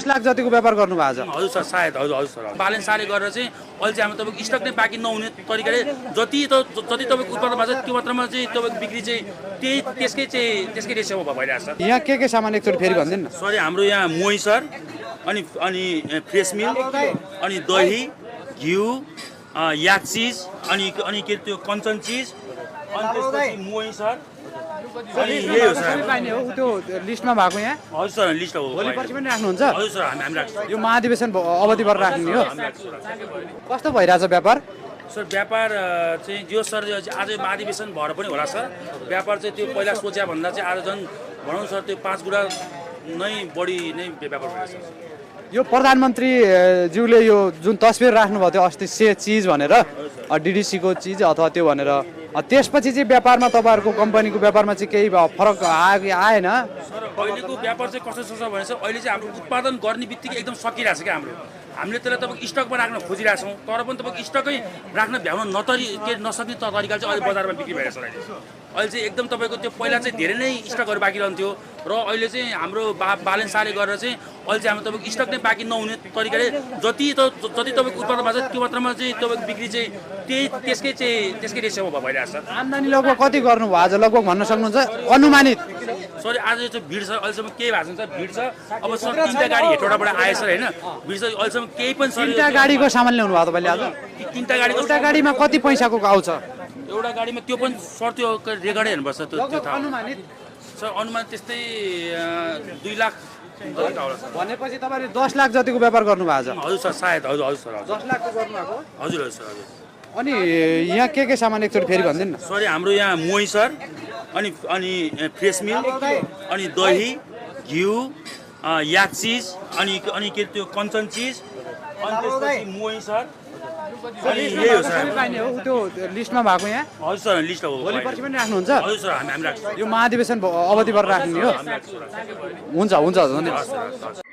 10 लाख जतिको व्यापार गर्नुभएको छ। हजुर सर सायद हजुर सर बालेन साले गरेर चाहिँ अहिले चाहिँ हाम्रो तपाईँको स्टक नै बाँकी नहुने तरिकाले जति तपाईँको उत्पादन भएको छ त्यो मात्रामा चाहिँ तपाईँको बिक्री चाहिँ त्यसकै रेसियोमा भइरहेको छ। यहाँ के सामान एकचोटि फेरि भनिदिनु न। सरी हाम्रो यहाँ मोही सर अनि फ्रेस मिल्क अनि दही घिउ याक चिज अनि के त्यो कञ्चन चिज अनि त्यसपछि मोही सर अनि यही हो सर। पाइने हो त्यो लिस्टमा भएको यहाँ। हजुर सर लिस्ट हो। भोलि पर्सि पनि राख्नुहुन्छ? हजुर सर हामी राख्छौँ। यो महाधिवेशन अवधिभर राख्ने हो। कस्तो भइरहेछ व्यापार? सर व्यापार चाहिँ जो सर आज महाधिवेशन भएर पनि होला सर व्यापार चाहिँ त्यो पहिला सोचे भन्दा चाहिँ आज झन् भनौँ सर त्यो 5 गुणा नै बढी नै व्यापार भइरहेछ। यो प्रधानमन्त्रीज्यूले यो जुन तस्बिर राख्नुभएको थियो अस्ति से चिज भनेर डिडिसीको चिज अथवा त्यो भनेर त्यसपछि चाहिँ व्यापारमा तपाईँहरूको कम्पनीको व्यापारमा चाहिँ केही फरक आएन? सर अहिलेको व्यापार चाहिँ कस्तो छ भने चाहिँ अहिले चाहिँ हाम्रो उत्पादन गर्ने बित्तिकै एकदम सकिरहेको छ क्या हामीले त्यसलाई तपाईँको स्टकमा राख्न खोजिरहेछौँ तर पनि तपाईँको स्टकै राख्न भ्याउन नसक्ने तरिकाले चाहिँ अहिले बजारमा बिक्री भइरहेछ। अहिले चाहिँ एकदम तपाईँको त्यो पहिला चाहिँ धेरै नै स्टकहरू बाँकी रहन्थ्यो र अहिले चाहिँ हाम्रो बालेन साले गरेर चाहिँ अहिले चाहिँ हाम्रो तपाईँको स्टक नै बाँकी नहुने तरिकाले जति तपाईँको उत्पादन भएको छ त्यो मात्रामा चाहिँ तपाईँको बिक्री चाहिँ त्यसकै रेसियोमा भइरहेको छ। आम्दानी लगभग कति गर्नुभयो आज लगभग भन्न सक्नुहुन्छ अनुमानित? सरी आज चाहिँ भिड छ अहिलेसम्म केही भएको छैन सर भिड छ अब सर 3टा गाडी हेटौँडाबाट आएछ होइन भिड छ अहिलेसम्म केही पनि सर। 3टा गाडीको सामान ल्याउनु भयो तपाईँले आज? 3टा गाडी एउटा गाडीमा कति पैसाको आउँछ? एउटा गाडीमा त्यो पनि सर त्यो रेकर्डै हेर्नुपर्छ त्यो थाहा। अनुमानित सर अनुमान त्यस्तै 2 लाख भनेपछि तपाईँले 10 लाख जतिको व्यापार गर्नुभएको छ? हजुर सर सायद हजुर सर 10 लाखको गर्नुभएको? हजुर सर हजुर। अनि यहाँ के सामान एकचोटि फेरि भनिदिनु न। सरी हाम्रो यहाँ मोही सर अनि फ्रेस मिल्क अनि दही घिउ याक चिज अनि के त्यो कञ्चन चिज अनि त्यसपछि मोही सर अनि यही हो सर। पाइने हो त्यो लिस्टमा भएको यहाँ? हजुर सर लिस्ट हो। भोलि पर्सि पनि राख्नुहुन्छ? हजुर सर हामी राख्छौँ। यो महाधिवेशन अवधिभर राख्ने हो। हुन्छ धन्यवाद।